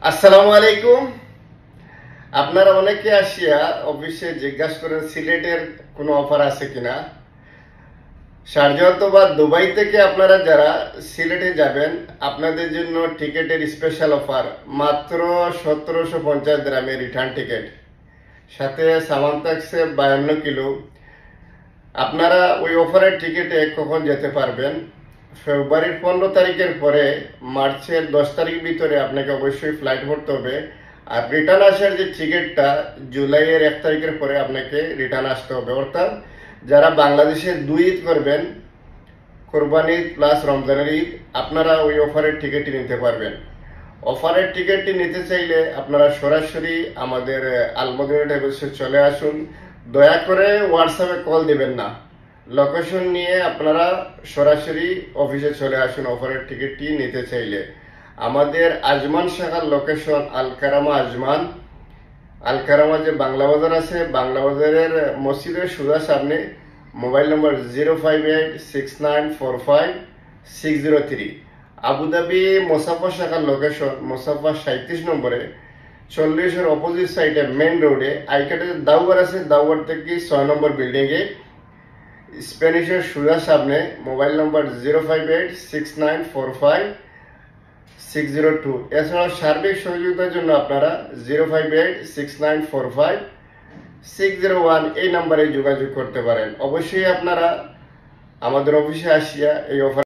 আসসালামু আলাইকুম। আপনারা অনেকে আসিয়া অফিসে জিজ্ঞাসা করেন সিলেটের কোনো অফার আছে কিনা। শারজাহ অথবা দুবাই থেকে আপনারা যারা সিলেটে যাবেন, আপনাদের জন্য টিকেটের স্পেশাল অফার মাত্র 1750 গ্রামে রিটার্ন টিকেট, সাথে সামান থাকছে 52 কিলো। আপনারা ওই অফারের টিকেটে কখন যেতে পারবেন? ফেব্রুয়ারির 15 তারিখের পরে মার্চের 10 তারিখ ভিতরে আপনাকে অবশ্যই ফ্লাইট ধরতে হবে। আর রিটার্ন আসার যে টিকিটটা জুলাইয়ের 1 তারিখের পরে আপনাকে রিটার্ন আসতে হবে। অর্থাৎ যারা বাংলাদেশে 2 ঈদ করবেন, কোরবানি ঈদ প্লাস রমজানের ঈদ, আপনারা ওই অফারের টিকিটটি নিতে পারবেন। অফারের টিকিটটি নিতে চাইলে আপনারা সরাসরি আমাদের আলমদিনা ট্রাভেলসে চলে আসুন। দয়া করে হোয়াটসঅ্যাপে কল দিবেন না, লোকেশন নিয়ে আপনারা সরাসরি অফিসে চলে আসুন অফারের টিকিটটি নিতে চাইলে। আমাদের আজমান শাখার লোকেশন আলকারামা আজমান। আলকারামা যে বাংলা বাজার আছে, বাংলা বাজারের মসজিদের সোজা সামনে। মোবাইল নম্বর 0586945 603। আবুধাবি মোসাফা শাখার লোকেশন মোসাফা 37 নম্বরে 40-এর অপোজিট সাইডে মেইন রোডে আইকাটে দাউয়ার আছে, দাউয়ার থেকে 6 নম্বর বিল্ডিং এ স্প্যানিশের সোজা সামনে। মোবাইল নম্বর 0586945 602। এছাড়াও সার্বিক সহযোগিতার জন্য আপনারা 0586945 601 এই নাম্বারে যোগাযোগ করতে পারেন। অবশ্যই আপনারা আমাদের অফিসে আসিয়া এই অফার